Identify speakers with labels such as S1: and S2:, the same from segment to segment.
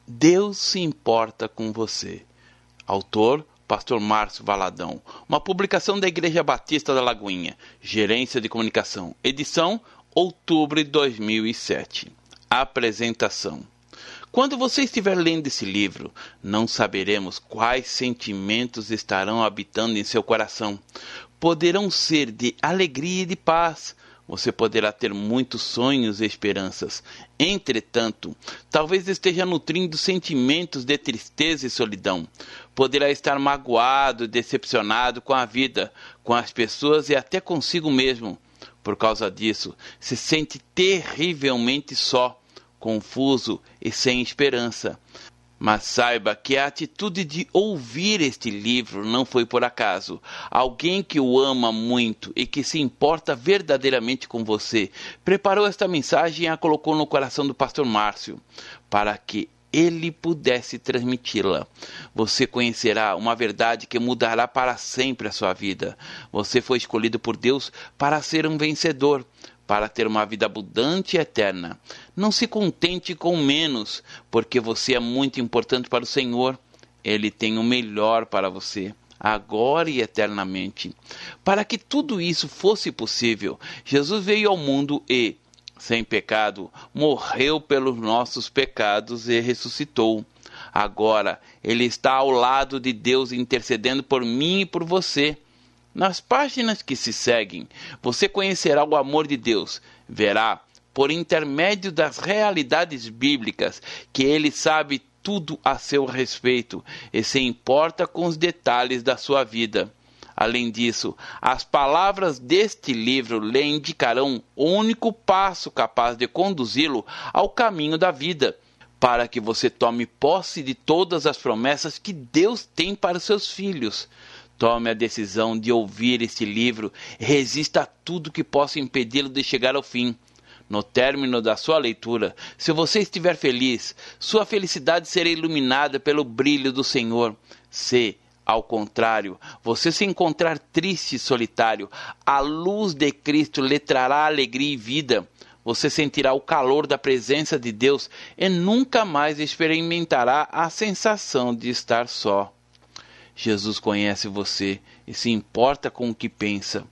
S1: Deus se importa com você. Autor, Pastor Márcio Valadão. Uma publicação da Igreja Batista da Lagoinha. Gerência de Comunicação. Edição, outubro de 2007. Apresentação. Quando você estiver lendo esse livro, não saberemos quais sentimentos estarão habitando em seu coração. Poderão ser de alegria e de paz. Você poderá ter muitos sonhos e esperanças. Entretanto, talvez esteja nutrindo sentimentos de tristeza e solidão. Poderá estar magoado e decepcionado com a vida, com as pessoas e até consigo mesmo. Por causa disso, se sente terrivelmente só, confuso e sem esperança. Mas saiba que a atitude de ouvir este livro não foi por acaso. Alguém que o ama muito e que se importa verdadeiramente com você preparou esta mensagem e a colocou no coração do pastor Márcio, para que ele pudesse transmiti-la. Você conhecerá uma verdade que mudará para sempre a sua vida. Você foi escolhido por Deus para ser um vencedor, para ter uma vida abundante e eterna. Não se contente com menos, porque você é muito importante para o Senhor. Ele tem o melhor para você, agora e eternamente. Para que tudo isso fosse possível, Jesus veio ao mundo e, sem pecado, morreu pelos nossos pecados e ressuscitou. Agora, Ele está ao lado de Deus intercedendo por mim e por você. Nas páginas que se seguem, você conhecerá o amor de Deus. Verá, por intermédio das realidades bíblicas, que Ele sabe tudo a seu respeito e se importa com os detalhes da sua vida. Além disso, as palavras deste livro lhe indicarão o único passo capaz de conduzi-lo ao caminho da vida, para que você tome posse de todas as promessas que Deus tem para os seus filhos. Tome a decisão de ouvir este livro e resista a tudo que possa impedi-lo de chegar ao fim. No término da sua leitura, se você estiver feliz, sua felicidade será iluminada pelo brilho do Senhor. Se, ao contrário, você se encontrar triste e solitário, a luz de Cristo lhe trará alegria e vida. Você sentirá o calor da presença de Deus e nunca mais experimentará a sensação de estar só. Jesus conhece você e se importa com o que pensa.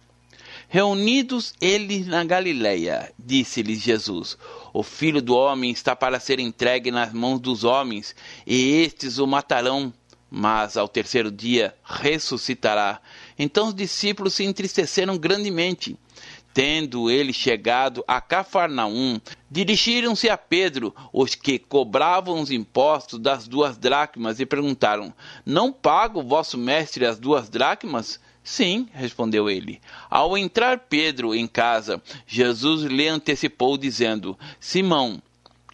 S1: Reunidos eles na Galileia, disse-lhes Jesus: o Filho do Homem está para ser entregue nas mãos dos homens, e estes o matarão, mas ao terceiro dia ressuscitará. Então os discípulos se entristeceram grandemente. Tendo ele chegado a Cafarnaum, dirigiram-se a Pedro, os que cobravam os impostos das 2 dracmas, e perguntaram: não paga o vosso mestre as 2 dracmas? Sim, respondeu ele. Ao entrar Pedro em casa, Jesus lhe antecipou, dizendo: Simão,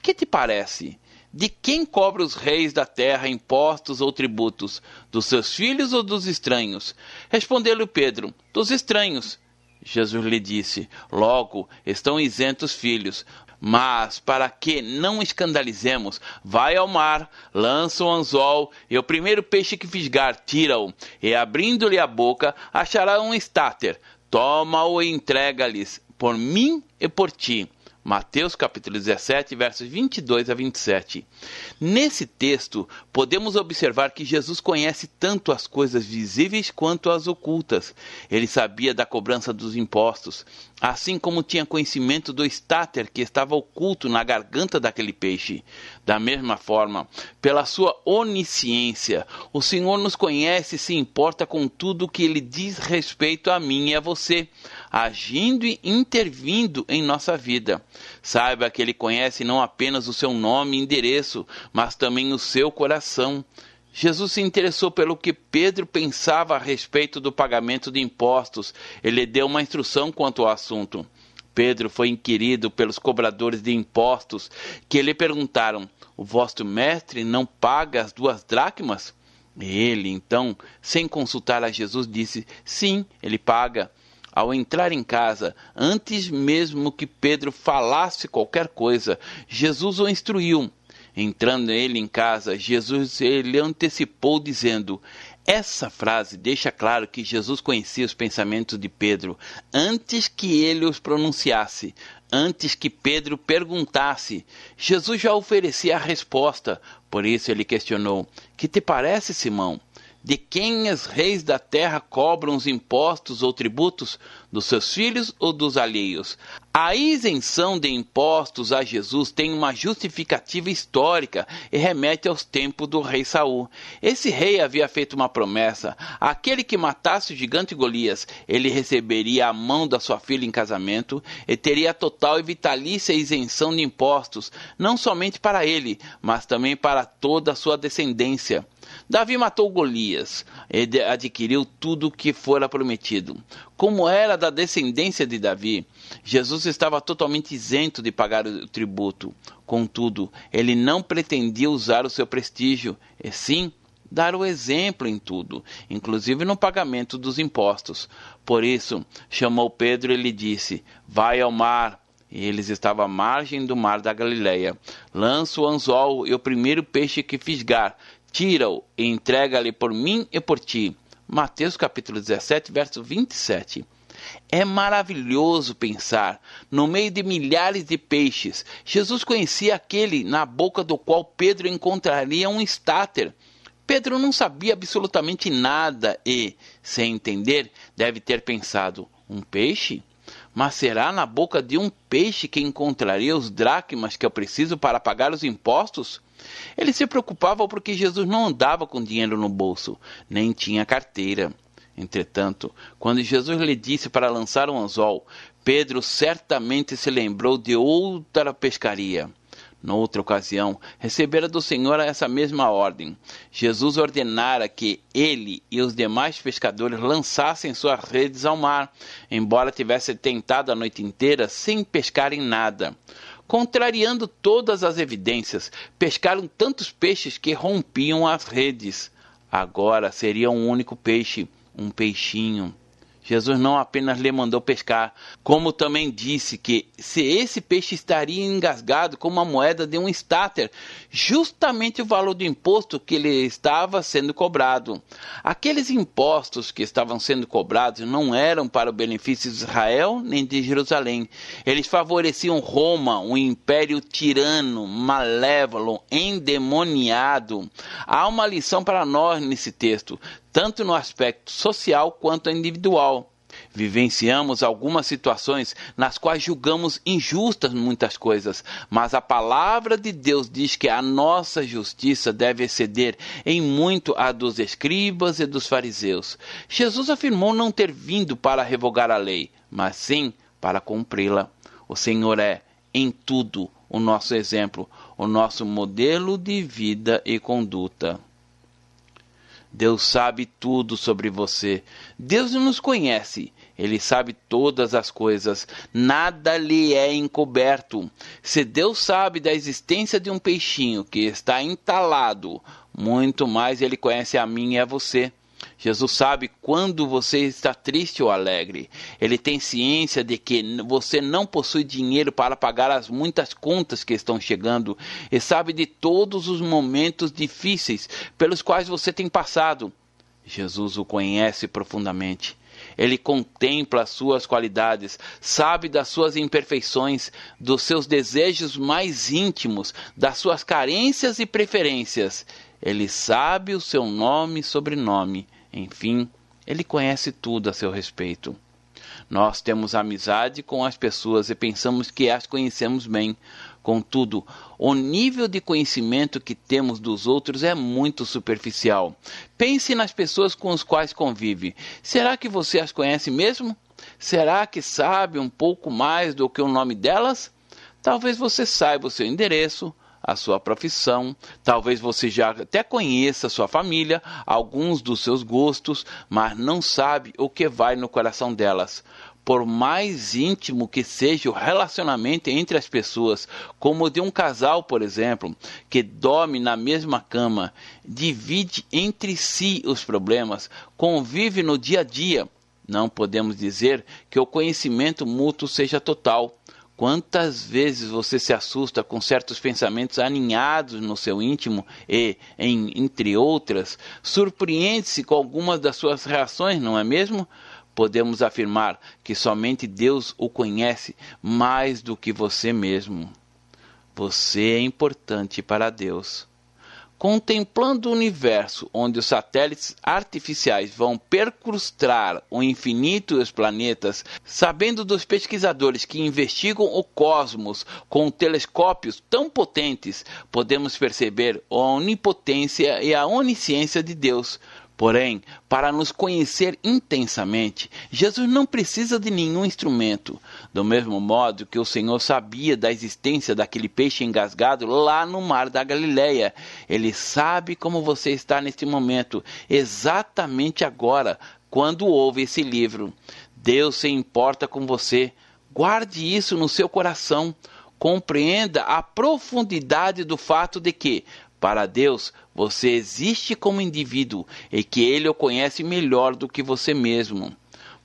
S1: que te parece? De quem cobram os reis da terra impostos ou tributos? Dos seus filhos ou dos estranhos? Respondeu-lhe Pedro: dos estranhos. Jesus lhe disse: logo estão isentos filhos. Mas, para que não escandalizemos, vai ao mar, lança o anzol, e o primeiro peixe que fisgar, tira-o, e abrindo-lhe a boca, achará um estáter. Toma-o e entrega-lhes, por mim e por ti. Mateus capítulo 17, versos 22 a 27. Nesse texto, podemos observar que Jesus conhece tanto as coisas visíveis quanto as ocultas. Ele sabia da cobrança dos impostos, assim como tinha conhecimento do estáter que estava oculto na garganta daquele peixe. Da mesma forma, pela sua onisciência, o Senhor nos conhece e se importa com tudo que Ele diz respeito a mim e a você, agindo e intervindo em nossa vida. Saiba que Ele conhece não apenas o seu nome e endereço, mas também o seu coração. Jesus se interessou pelo que Pedro pensava a respeito do pagamento de impostos. Ele deu uma instrução quanto ao assunto. Pedro foi inquirido pelos cobradores de impostos, que lhe perguntaram: o vosso mestre não paga as 2 dracmas? Ele, então, sem consultar a Jesus, disse: sim, ele paga. Ao entrar em casa, antes mesmo que Pedro falasse qualquer coisa, Jesus o instruiu. Entrando ele em casa, Jesus lhe antecipou, dizendo: Essa frase deixa claro que Jesus conhecia os pensamentos de Pedro antes que ele os pronunciasse, antes que Pedro perguntasse. Jesus já oferecia a resposta, por isso ele questionou: que te parece, Simão? De quem os reis da terra cobram os impostos ou tributos? Dos seus filhos ou dos alheios? A isenção de impostos a Jesus tem uma justificativa histórica e remete aos tempos do rei Saul. Esse rei havia feito uma promessa: aquele que matasse o gigante Golias, ele receberia a mão da sua filha em casamento e teria total e vitalícia isenção de impostos, não somente para ele, mas também para toda a sua descendência. Davi matou Golias e adquiriu tudo o que fora prometido. Como era da descendência de Davi, Jesus estava totalmente isento de pagar o tributo. Contudo, ele não pretendia usar o seu prestígio, e sim dar o exemplo em tudo, inclusive no pagamento dos impostos. Por isso, chamou Pedro e lhe disse: vai ao mar. E eles estavam à margem do mar da Galileia. Lança o anzol e o primeiro peixe que fisgar, tira-o e entrega-lhe por mim e por ti. Mateus capítulo 17, verso 27. É maravilhoso pensar, no meio de milhares de peixes, Jesus conhecia aquele na boca do qual Pedro encontraria um estáter. Pedro não sabia absolutamente nada e, sem entender, deve ter pensado: um peixe? Mas será na boca de um peixe que encontraria os dracmas que eu preciso para pagar os impostos? Ele se preocupava porque Jesus não andava com dinheiro no bolso, nem tinha carteira. Entretanto, quando Jesus lhe disse para lançar um anzol, Pedro certamente se lembrou de outra pescaria. Noutra ocasião, recebera do Senhor essa mesma ordem. Jesus ordenara que ele e os demais pescadores lançassem suas redes ao mar, embora tivessem tentado a noite inteira sem pescarem nada. Contrariando todas as evidências, pescaram tantos peixes que rompiam as redes. Agora seria um único peixe, um peixinho. Jesus não apenas lhe mandou pescar, como também disse que se esse peixe estaria engasgado como a moeda de um estáter, justamente o valor do imposto que lhe estava sendo cobrado. Aqueles impostos que estavam sendo cobrados não eram para o benefício de Israel nem de Jerusalém. Eles favoreciam Roma, um império tirano, malévolo, endemoniado. Há uma lição para nós nesse texto, tanto no aspecto social quanto individual. Vivenciamos algumas situações nas quais julgamos injustas muitas coisas, mas a palavra de Deus diz que a nossa justiça deve exceder em muito a dos escribas e dos fariseus. Jesus afirmou não ter vindo para revogar a lei, mas sim para cumpri-la. O Senhor é, em tudo, o nosso exemplo, o nosso modelo de vida e conduta. Deus sabe tudo sobre você. Deus nos conhece. Ele sabe todas as coisas. Nada lhe é encoberto. Se Deus sabe da existência de um peixinho que está entalado, muito mais Ele conhece a mim e a você. Jesus sabe quando você está triste ou alegre. Ele tem ciência de que você não possui dinheiro para pagar as muitas contas que estão chegando e sabe de todos os momentos difíceis pelos quais você tem passado. Jesus o conhece profundamente. Ele contempla as suas qualidades, sabe das suas imperfeições, dos seus desejos mais íntimos, das suas carências e preferências. Ele sabe o seu nome e sobrenome. Enfim, Ele conhece tudo a seu respeito. Nós temos amizade com as pessoas e pensamos que as conhecemos bem. Contudo, o nível de conhecimento que temos dos outros é muito superficial. Pense nas pessoas com as quais convive. Será que você as conhece mesmo? Será que sabe um pouco mais do que o nome delas? Talvez você saiba o seu endereço, a sua profissão, talvez você já até conheça a sua família, alguns dos seus gostos, mas não sabe o que vai no coração delas. Por mais íntimo que seja o relacionamento entre as pessoas, como o de um casal, por exemplo, que dorme na mesma cama, divide entre si os problemas, convive no dia a dia, não podemos dizer que o conhecimento mútuo seja total. Quantas vezes você se assusta com certos pensamentos aninhados no seu íntimo e, entre outras, surpreende-se com algumas das suas reações, não é mesmo? Podemos afirmar que somente Deus o conhece mais do que você mesmo. Você é importante para Deus. Contemplando o universo onde os satélites artificiais vão percrustar o infinito e os planetas, sabendo dos pesquisadores que investigam o cosmos com telescópios tão potentes, podemos perceber a onipotência e a onisciência de Deus. Porém, para nos conhecer intensamente, Jesus não precisa de nenhum instrumento. Do mesmo modo que o Senhor sabia da existência daquele peixe engasgado lá no mar da Galileia, Ele sabe como você está neste momento, exatamente agora, quando ouve esse livro. Deus se importa com você. Guarde isso no seu coração. Compreenda a profundidade do fato de que, para Deus, você existe como indivíduo e que Ele o conhece melhor do que você mesmo.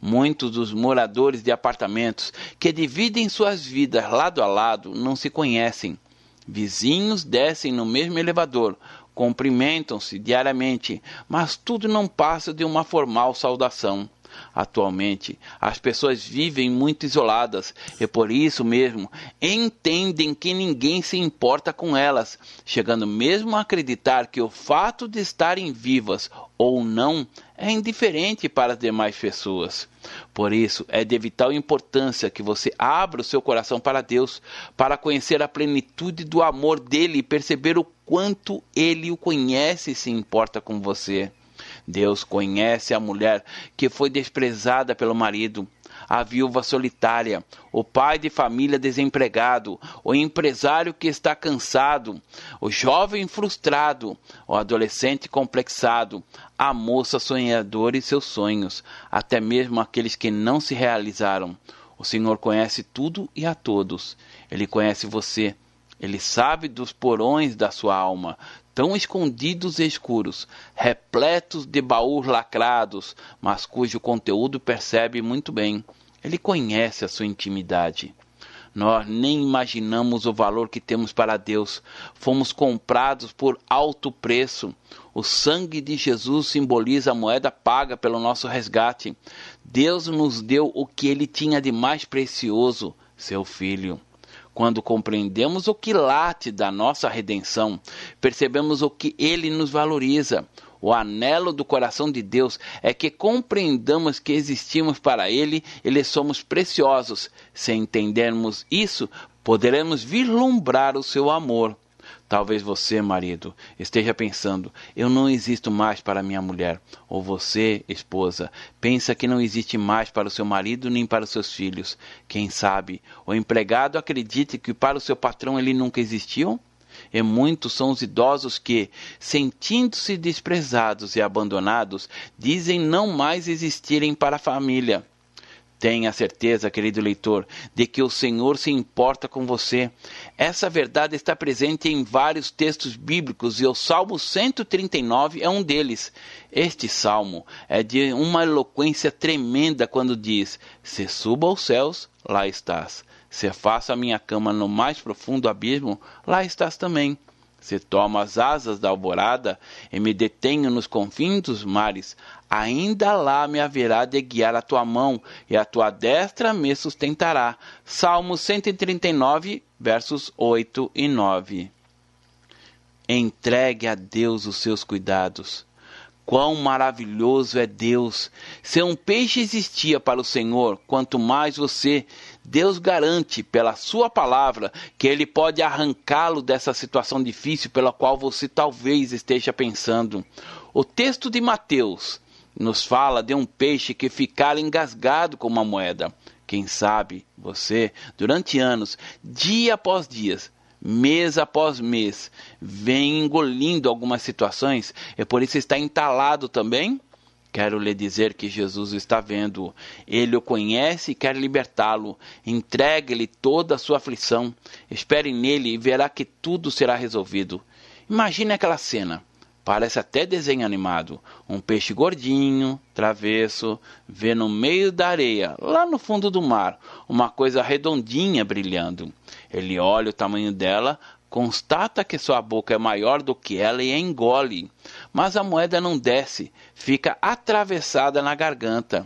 S1: Muitos dos moradores de apartamentos que dividem suas vidas lado a lado não se conhecem. Vizinhos descem no mesmo elevador, cumprimentam-se diariamente, mas tudo não passa de uma formal saudação. Atualmente, as pessoas vivem muito isoladas e por isso mesmo entendem que ninguém se importa com elas, chegando mesmo a acreditar que o fato de estarem vivas ou não é indiferente para as demais pessoas. Por isso, é de vital importância que você abra o seu coração para Deus, para conhecer a plenitude do amor dele e perceber o quanto ele o conhece e se importa com você. Deus conhece a mulher que foi desprezada pelo marido, a viúva solitária, o pai de família desempregado, o empresário que está cansado, o jovem frustrado, o adolescente complexado, a moça sonhadora e seus sonhos, até mesmo aqueles que não se realizaram. O Senhor conhece tudo e a todos. Ele conhece você. Ele sabe dos porões da sua alma, tão escondidos e escuros, repletos de baús lacrados, mas cujo conteúdo percebe muito bem. Ele conhece a sua intimidade. Nós nem imaginamos o valor que temos para Deus. Fomos comprados por alto preço. O sangue de Jesus simboliza a moeda paga pelo nosso resgate. Deus nos deu o que Ele tinha de mais precioso, seu Filho. Quando compreendemos o quilate da nossa redenção, percebemos o que Ele nos valoriza. O anelo do coração de Deus é que compreendamos que existimos para Ele e lhe somos preciosos. Se entendermos isso, poderemos vislumbrar o seu amor. Talvez você, marido, esteja pensando, eu não existo mais para minha mulher. Ou você, esposa, pensa que não existe mais para o seu marido nem para os seus filhos. Quem sabe, o empregado acredita que para o seu patrão ele nunca existiu? E muitos são os idosos que, sentindo-se desprezados e abandonados, dizem não mais existirem para a família. Tenha certeza, querido leitor, de que o Senhor se importa com você. Essa verdade está presente em vários textos bíblicos e o Salmo 139 é um deles. Este salmo é de uma eloquência tremenda quando diz: se suba aos céus, lá estás. Se faço a minha cama no mais profundo abismo, lá estás também. Se tomo as asas da alvorada e me detenho nos confins dos mares, ainda lá me haverá de guiar a tua mão e a tua destra me sustentará. Salmo 139, versos 8 e 9. Entregue a Deus os seus cuidados. Quão maravilhoso é Deus! Se um peixe existia para o Senhor, quanto mais você, Deus garante pela sua palavra que Ele pode arrancá-lo dessa situação difícil pela qual você talvez esteja pensando. O texto de Mateus nos fala de um peixe que ficara engasgado com uma moeda. Quem sabe você, durante anos, dia após dia, mês após mês, vem engolindo algumas situações e por isso está entalado também? Quero lhe dizer que Jesus está vendo. Ele o conhece e quer libertá-lo. Entregue-lhe toda a sua aflição. Espere nele e verá que tudo será resolvido. Imagine aquela cena. Parece até desenho animado. Um peixe gordinho, travesso, vê no meio da areia, lá no fundo do mar, uma coisa redondinha brilhando. Ele olha o tamanho dela, constata que sua boca é maior do que ela e a engole. Mas a moeda não desce, fica atravessada na garganta.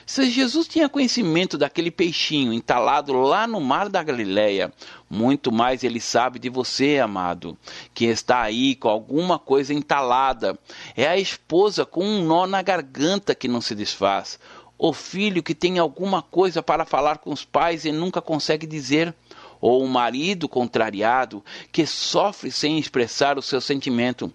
S1: Se Jesus tinha conhecimento daquele peixinho entalado lá no mar da Galileia, muito mais ele sabe de você, amado, que está aí com alguma coisa entalada. É a esposa com um nó na garganta que não se desfaz. O filho que tem alguma coisa para falar com os pais e nunca consegue dizer. Ou o marido contrariado que sofre sem expressar o seu sentimento.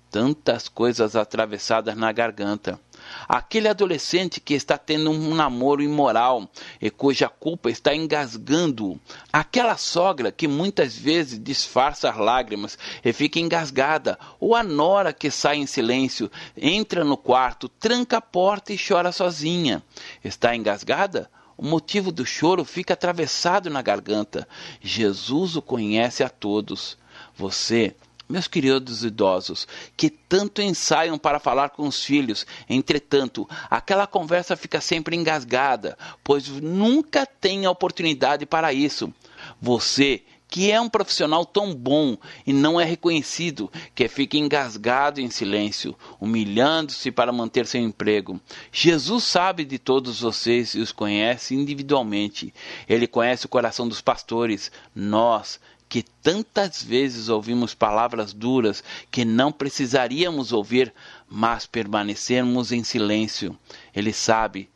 S1: Tantas coisas atravessadas na garganta. Aquele adolescente que está tendo um namoro imoral e cuja culpa está engasgando. Aquela sogra que muitas vezes disfarça as lágrimas e fica engasgada. Ou a nora que sai em silêncio, entra no quarto, tranca a porta e chora sozinha. Está engasgada? O motivo do choro fica atravessado na garganta. Jesus o conhece a todos. Você, meus queridos idosos, que tanto ensaiam para falar com os filhos, entretanto, aquela conversa fica sempre engasgada, pois nunca tem a oportunidade para isso. Você, que é um profissional tão bom e não é reconhecido, que fica engasgado em silêncio, humilhando-se para manter seu emprego. Jesus sabe de todos vocês e os conhece individualmente. Ele conhece o coração dos pastores, nós, que tantas vezes ouvimos palavras duras que não precisaríamos ouvir, mas permanecemos em silêncio. Ele sabe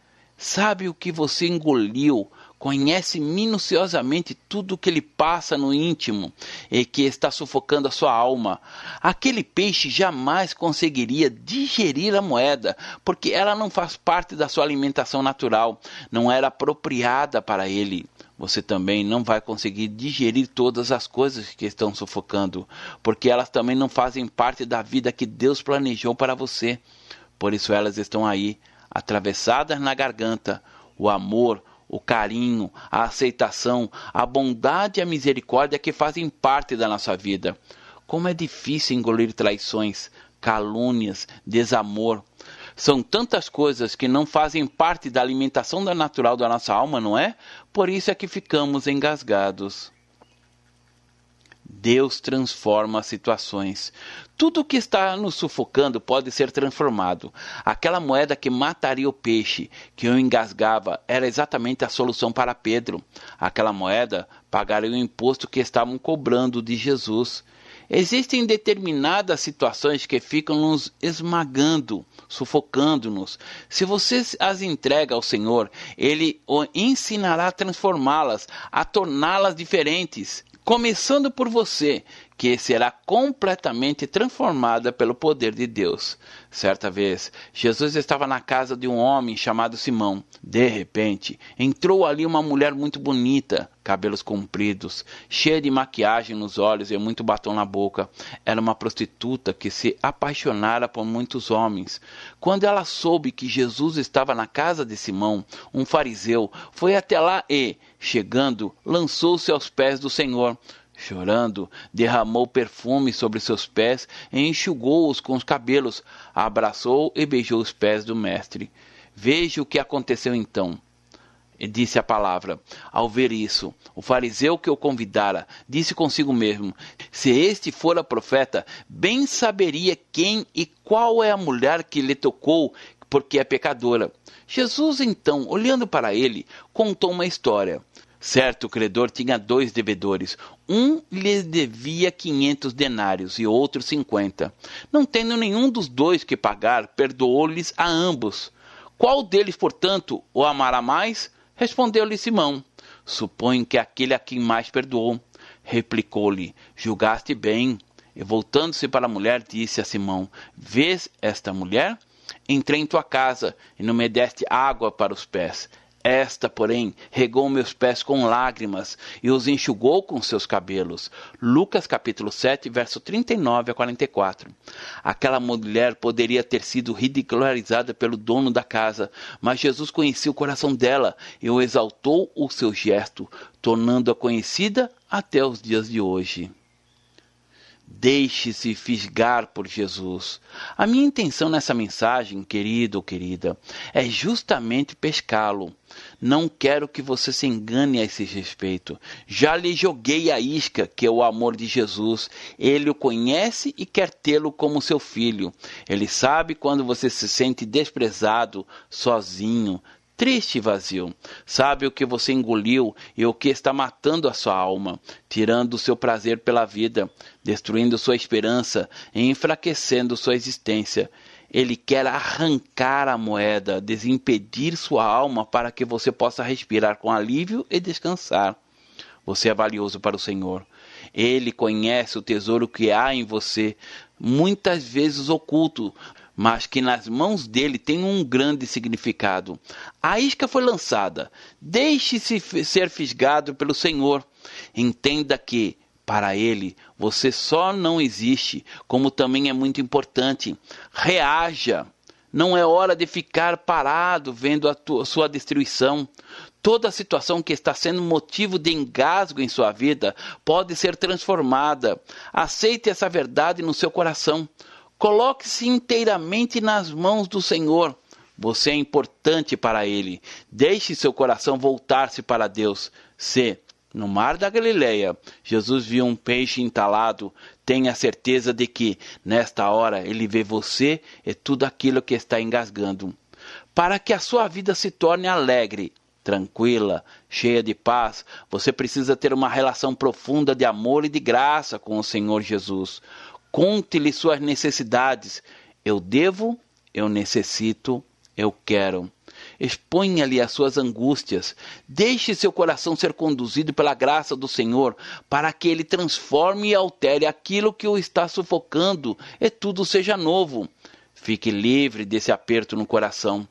S1: o que você engoliu, conhece minuciosamente tudo o que lhe passa no íntimo e que está sufocando a sua alma. Aquele peixe jamais conseguiria digerir a moeda, porque ela não faz parte da sua alimentação natural, não era apropriada para ele. Você também não vai conseguir digerir todas as coisas que estão sufocando, porque elas também não fazem parte da vida que Deus planejou para você. Por isso elas estão aí, atravessadas na garganta. O amor, o carinho, a aceitação, a bondade e a misericórdia que fazem parte da nossa vida. Como é difícil engolir traições, calúnias, desamor. São tantas coisas que não fazem parte da alimentação natural da nossa alma, não é? Por isso é que ficamos engasgados. Deus transforma as situações. Tudo que está nos sufocando pode ser transformado. Aquela moeda que mataria o peixe, que o engasgava, era exatamente a solução para Pedro. Aquela moeda pagaria o imposto que estavam cobrando de Jesus. Existem determinadas situações que ficam nos esmagando, sufocando-nos. Se você as entrega ao Senhor, Ele o ensinará a transformá-las, a torná-las diferentes. Começando por você, que será completamente transformada pelo poder de Deus. Certa vez, Jesus estava na casa de um homem chamado Simão. De repente, entrou ali uma mulher muito bonita, cabelos compridos, cheia de maquiagem nos olhos e muito batom na boca. Era uma prostituta que se apaixonara por muitos homens. Quando ela soube que Jesus estava na casa de Simão, um fariseu, foi até lá e, chegando, lançou-se aos pés do Senhor. Chorando, derramou perfume sobre seus pés e enxugou-os com os cabelos, abraçou e beijou os pés do mestre. Veja o que aconteceu então. E disse a palavra. Ao ver isso, o fariseu que o convidara disse consigo mesmo: se este fora profeta, bem saberia quem e qual é a mulher que lhe tocou, porque é pecadora. Jesus então, olhando para ele, contou uma história. Certo credor tinha 2 devedores. Um lhe devia 500 denários e outro 50. Não tendo nenhum dos 2 que pagar, perdoou-lhes a ambos. Qual deles, portanto, o amará mais? Respondeu-lhe Simão. Suponho que aquele a quem mais perdoou. Replicou-lhe: julgaste bem. E voltando-se para a mulher, disse a Simão: vês esta mulher? Entrei em tua casa e não me deste água para os pés. Esta, porém, regou meus pés com lágrimas e os enxugou com seus cabelos. Lucas capítulo 7, verso 39 a 44. Aquela mulher poderia ter sido ridicularizada pelo dono da casa, mas Jesus conhecia o coração dela e o exaltou o seu gesto, tornando-a conhecida até os dias de hoje. Deixe-se fisgar por Jesus. A minha intenção nessa mensagem, querido ou querida, é justamente pescá-lo. Não quero que você se engane a esse respeito. Já lhe joguei a isca, que é o amor de Jesus. Ele o conhece e quer tê-lo como seu filho. Ele sabe quando você se sente desprezado, sozinho, triste e vazio. Sabe o que você engoliu e o que está matando a sua alma, tirando o seu prazer pela vida, destruindo sua esperança e enfraquecendo sua existência. Ele quer arrancar a moeda, desimpedir sua alma para que você possa respirar com alívio e descansar. Você é valioso para o Senhor. Ele conhece o tesouro que há em você, muitas vezes oculto, mas que nas mãos dele tem um grande significado. A isca foi lançada. Deixe-se ser fisgado pelo Senhor. Entenda que, para ele, você só não existe, como também é muito importante. Reaja. Não é hora de ficar parado vendo a sua destruição. Toda situação que está sendo motivo de engasgo em sua vida pode ser transformada. Aceite essa verdade no seu coração. Coloque-se inteiramente nas mãos do Senhor. Você é importante para Ele. Deixe seu coração voltar-se para Deus. Se, no mar da Galileia, Jesus viu um peixe entalado, tenha certeza de que, nesta hora, Ele vê você e tudo aquilo que está engasgando. Para que a sua vida se torne alegre, tranquila, cheia de paz, você precisa ter uma relação profunda de amor e de graça com o Senhor Jesus. Conte-lhe suas necessidades. Eu devo, eu necessito, eu quero. Exponha-lhe as suas angústias. Deixe seu coração ser conduzido pela graça do Senhor, para que Ele transforme e altere aquilo que o está sufocando e tudo seja novo. Fique livre desse aperto no coração.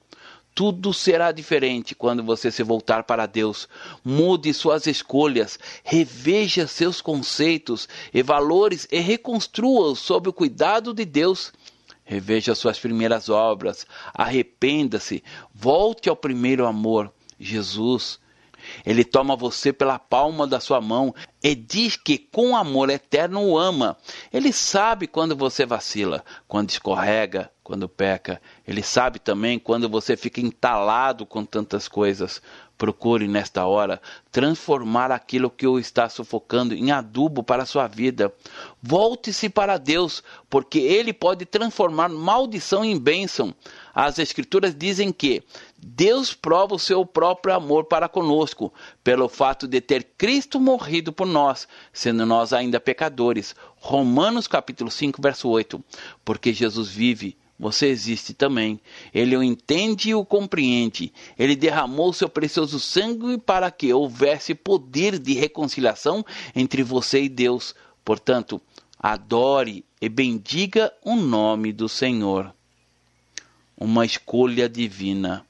S1: Tudo será diferente quando você se voltar para Deus. Mude suas escolhas, reveja seus conceitos e valores e reconstrua-os sob o cuidado de Deus. Reveja suas primeiras obras, arrependa-se, volte ao primeiro amor, Jesus. Ele toma você pela palma da sua mão e diz que com amor eterno o ama. Ele sabe quando você vacila, quando escorrega, quando peca. Ele sabe também quando você fica entalado com tantas coisas. Procure nesta hora transformar aquilo que o está sufocando em adubo para a sua vida. Volte-se para Deus, porque Ele pode transformar maldição em bênção. As Escrituras dizem que Deus prova o seu próprio amor para conosco, pelo fato de ter Cristo morrido por nós, sendo nós ainda pecadores. Romanos capítulo 5, verso 8. Porque Jesus vive, você existe também. Ele o entende e o compreende. Ele derramou seu precioso sangue para que houvesse poder de reconciliação entre você e Deus. Portanto, adore e bendiga o nome do Senhor. Uma escolha divina.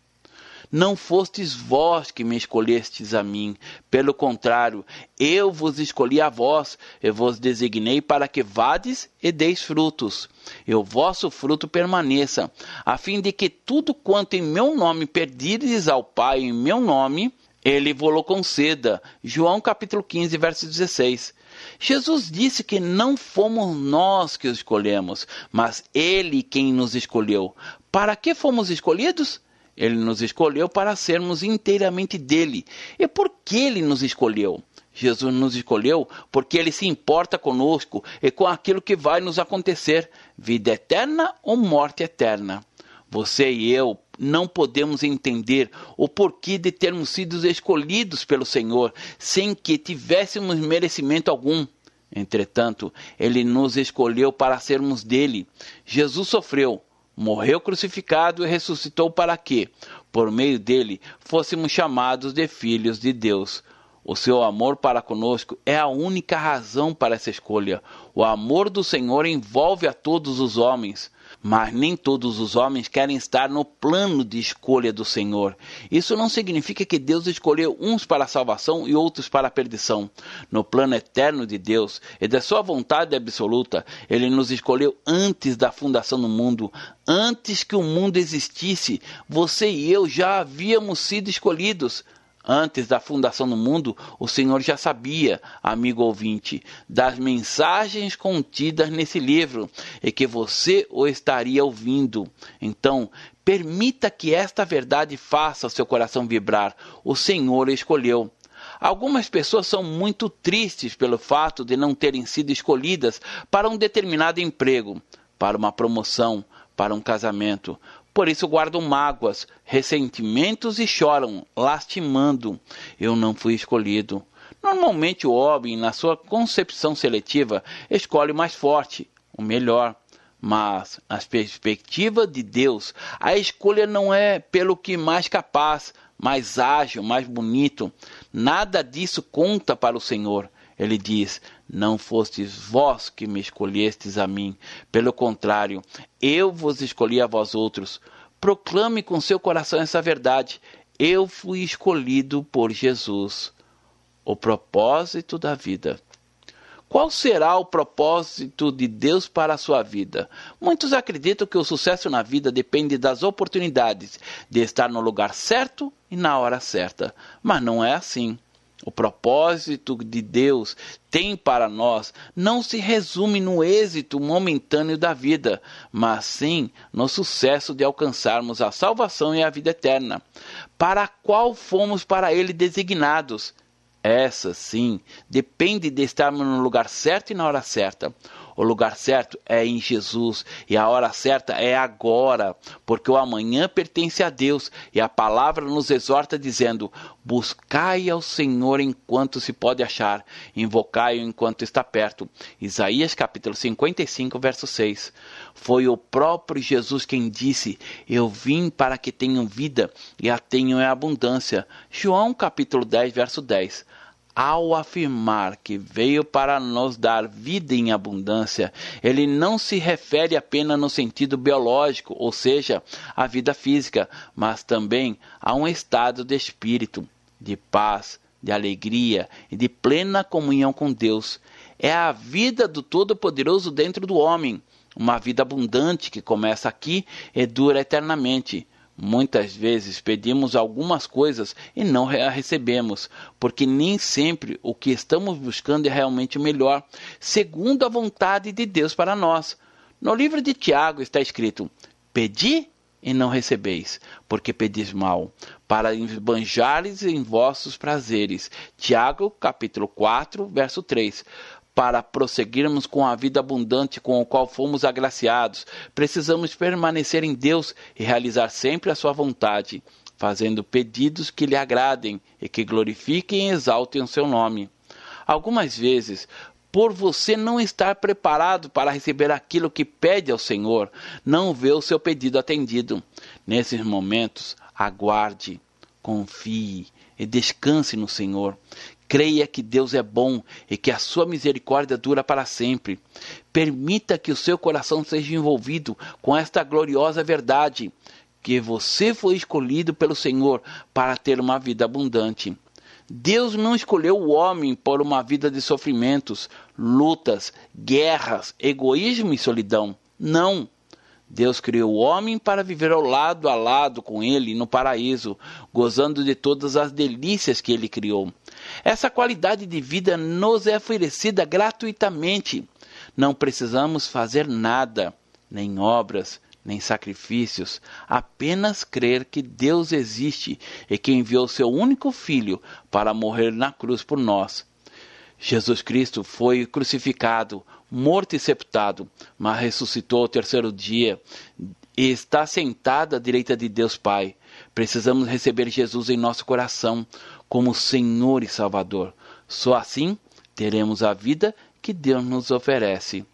S1: Não fostes vós que me escolhestes a mim, pelo contrário, eu vos escolhi a vós, e vos designei para que vades e deis frutos, e o vosso fruto permaneça, a fim de que tudo quanto em meu nome pedirdes ao Pai em meu nome, Ele vô-lo conceda. João capítulo 15, verso 16. Jesus disse que não fomos nós que o escolhemos, mas Ele quem nos escolheu. Para que fomos escolhidos? Ele nos escolheu para sermos inteiramente dele. E por que Ele nos escolheu? Jesus nos escolheu porque Ele se importa conosco e com aquilo que vai nos acontecer, vida eterna ou morte eterna. Você e eu não podemos entender o porquê de termos sido escolhidos pelo Senhor sem que tivéssemos merecimento algum. Entretanto, Ele nos escolheu para sermos dele. Jesus sofreu, morreu crucificado e ressuscitou para que, por meio dele, fôssemos chamados de filhos de Deus. O seu amor para conosco é a única razão para essa escolha. O amor do Senhor envolve a todos os homens, mas nem todos os homens querem estar no plano de escolha do Senhor. Isso não significa que Deus escolheu uns para a salvação e outros para a perdição. No plano eterno de Deus e da sua vontade absoluta, Ele nos escolheu antes da fundação do mundo. Antes que o mundo existisse, você e eu já havíamos sido escolhidos. Antes da fundação do mundo, o Senhor já sabia, amigo ouvinte, das mensagens contidas nesse livro e que você o estaria ouvindo. Então, permita que esta verdade faça seu coração vibrar. O Senhor o escolheu. Algumas pessoas são muito tristes pelo fato de não terem sido escolhidas para um determinado emprego, para uma promoção, para um casamento. Por isso guardam mágoas, ressentimentos e choram, lastimando. Eu não fui escolhido. Normalmente o homem, na sua concepção seletiva, escolhe o mais forte, o melhor. Mas, na perspectiva de Deus, a escolha não é pelo que mais capaz, mais ágil, mais bonito. Nada disso conta para o Senhor. Ele diz, não fostes vós que me escolhestes a mim. Pelo contrário, eu vos escolhi a vós outros. Proclame com seu coração essa verdade. Eu fui escolhido por Jesus. O propósito da vida. Qual será o propósito de Deus para a sua vida? Muitos acreditam que o sucesso na vida depende das oportunidades, de estar no lugar certo e na hora certa. Mas não é assim. O propósito de Deus tem para nós não se resume no êxito momentâneo da vida, mas sim no sucesso de alcançarmos a salvação e a vida eterna, para a qual fomos para Ele designados. Essa, sim, depende de estarmos no lugar certo e na hora certa. O lugar certo é em Jesus e a hora certa é agora, porque o amanhã pertence a Deus e a palavra nos exorta dizendo, buscai ao Senhor enquanto se pode achar, invocai-o enquanto está perto. Isaías capítulo 55, verso 6. Foi o próprio Jesus quem disse, eu vim para que tenham vida e a tenham em abundância. João capítulo 10, verso 10. Ao afirmar que veio para nos dar vida em abundância, ele não se refere apenas no sentido biológico, ou seja, a vida física, mas também a um estado de espírito, de paz, de alegria e de plena comunhão com Deus. É a vida do Todo-Poderoso dentro do homem, uma vida abundante que começa aqui e dura eternamente. Muitas vezes pedimos algumas coisas e não a recebemos, porque nem sempre o que estamos buscando é realmente o melhor, segundo a vontade de Deus para nós. No livro de Tiago está escrito, pedi e não recebeis, porque pedis mal, para esbanjares em vossos prazeres. Tiago, capítulo 4, verso 3. Para prosseguirmos com a vida abundante com a qual fomos agraciados, precisamos permanecer em Deus e realizar sempre a sua vontade, fazendo pedidos que lhe agradem e que glorifiquem e exaltem o seu nome. Algumas vezes, por você não estar preparado para receber aquilo que pede ao Senhor, não vê o seu pedido atendido. Nesses momentos, aguarde, confie e descanse no Senhor. Creia que Deus é bom e que a sua misericórdia dura para sempre. Permita que o seu coração seja envolvido com esta gloriosa verdade, que você foi escolhido pelo Senhor para ter uma vida abundante. Deus não escolheu o homem por uma vida de sofrimentos, lutas, guerras, egoísmo e solidão. Não. Deus criou o homem para viver ao lado a lado com ele no paraíso, gozando de todas as delícias que ele criou. Essa qualidade de vida nos é oferecida gratuitamente. Não precisamos fazer nada, nem obras, nem sacrifícios, apenas crer que Deus existe e que enviou seu único Filho para morrer na cruz por nós. Jesus Cristo foi crucificado, morto e sepultado, mas ressuscitou ao terceiro dia e está sentado à direita de Deus Pai. Precisamos receber Jesus em nosso coração como Senhor e Salvador. Só assim teremos a vida que Deus nos oferece.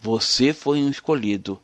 S1: Você foi um escolhido.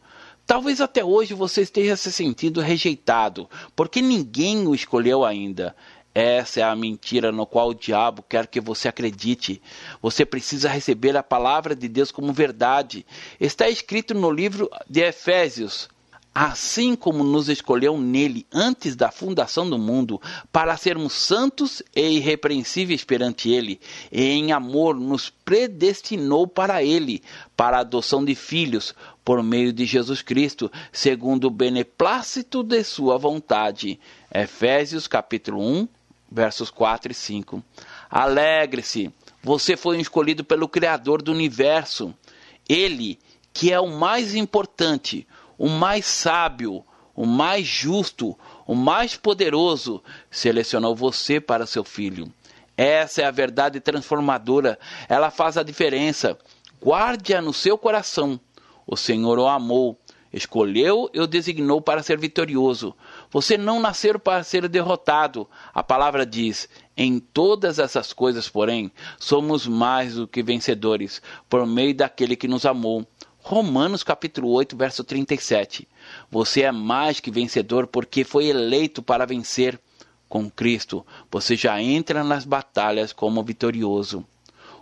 S1: Talvez até hoje você esteja se sentindo rejeitado, porque ninguém o escolheu ainda. Essa é a mentira no qual o diabo quer que você acredite. Você precisa receber a palavra de Deus como verdade. Está escrito no livro de Efésios. assim como nos escolheu nele antes da fundação do mundo, para sermos santos e irrepreensíveis perante ele, e em amor nos predestinou para ele, para a adoção de filhos, por meio de Jesus Cristo, segundo o beneplácito de sua vontade. Efésios capítulo 1, versos 4 e 5. Alegre-se, você foi escolhido pelo Criador do universo. Ele, que é o mais importante, o mais sábio, o mais justo, o mais poderoso, selecionou você para seu filho. Essa é a verdade transformadora. Ela faz a diferença. Guarde-a no seu coração. O Senhor o amou, escolheu e o designou para ser vitorioso. Você não nasceu para ser derrotado. A palavra diz: em todas essas coisas, porém, somos mais do que vencedores, por meio daquele que nos amou. Romanos capítulo 8, verso 37. Você é mais que vencedor porque foi eleito para vencer. Com Cristo, você já entra nas batalhas como vitorioso.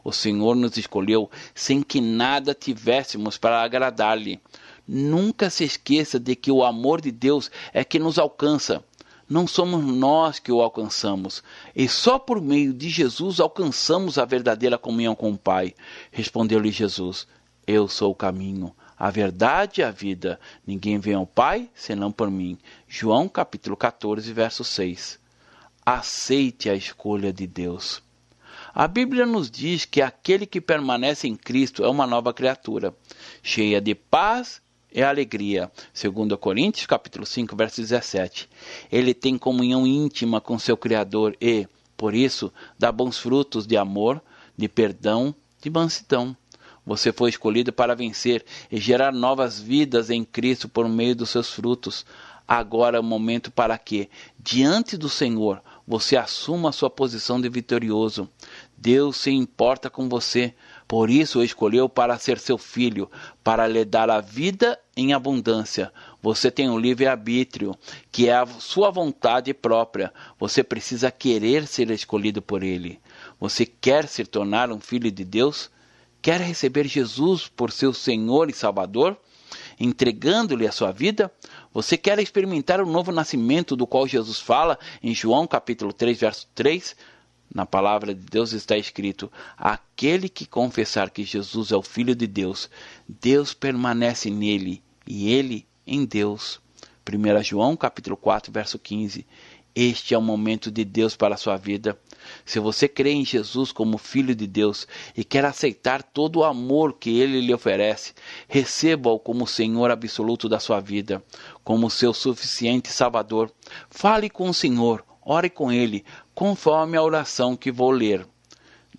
S1: O Senhor nos escolheu sem que nada tivéssemos para agradar-lhe. Nunca se esqueça de que o amor de Deus é que nos alcança. Não somos nós que o alcançamos. E só por meio de Jesus alcançamos a verdadeira comunhão com o Pai. Respondeu-lhe Jesus: eu sou o caminho, a verdade e a vida. Ninguém vem ao Pai senão por mim. João capítulo 14, verso 6. Aceite a escolha de Deus. A Bíblia nos diz que aquele que permanece em Cristo é uma nova criatura, cheia de paz e alegria. 2 Coríntios capítulo 5, verso 17. Ele tem comunhão íntima com seu Criador e, por isso, dá bons frutos de amor, de perdão, de mansidão. Você foi escolhido para vencer e gerar novas vidas em Cristo por meio dos seus frutos. Agora é o momento para que, diante do Senhor, você assuma a sua posição de vitorioso. Deus se importa com você, por isso o escolheu para ser seu filho, para lhe dar a vida em abundância. Você tem um livre-arbítrio, que é a sua vontade própria. Você precisa querer ser escolhido por Ele. Você quer se tornar um filho de Deus? Quer receber Jesus por seu Senhor e Salvador, entregando-lhe a sua vida? Você quer experimentar o novo nascimento do qual Jesus fala em João capítulo 3, verso 3? Na palavra de Deus está escrito: aquele que confessar que Jesus é o Filho de Deus, Deus permanece nele e ele em Deus. 1 João capítulo 4, verso 15. Este é o momento de Deus para a sua vida. Se você crê em Jesus como Filho de Deus e quer aceitar todo o amor que Ele lhe oferece, receba-o como Senhor absoluto da sua vida, como seu suficiente Salvador. Fale com o Senhor, ore com Ele, conforme a oração que vou ler.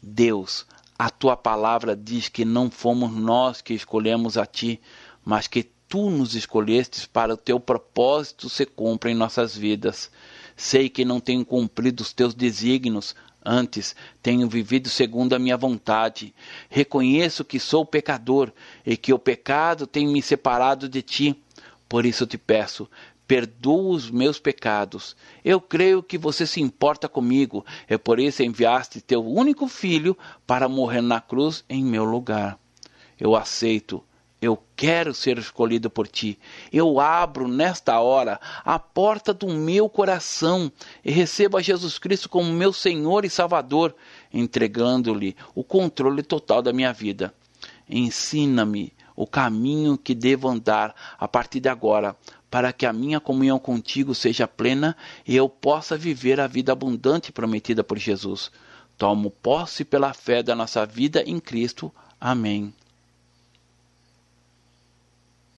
S1: Deus, a Tua palavra diz que não fomos nós que escolhemos a Ti, mas que Tu nos escolhestes para o Teu propósito se cumpra em nossas vidas. Sei que não tenho cumprido os Teus desígnios, antes tenho vivido segundo a minha vontade. Reconheço que sou pecador e que o pecado tem me separado de Ti. Por isso te peço, perdoa os meus pecados. Eu creio que você se importa comigo e por isso enviaste Teu único Filho para morrer na cruz em meu lugar. Eu aceito. Eu quero ser escolhido por Ti. Eu abro nesta hora a porta do meu coração e recebo a Jesus Cristo como meu Senhor e Salvador, entregando-lhe o controle total da minha vida. Ensina-me o caminho que devo andar a partir de agora, para que a minha comunhão contigo seja plena e eu possa viver a vida abundante prometida por Jesus. Tomo posse pela fé da nossa vida em Cristo. Amém.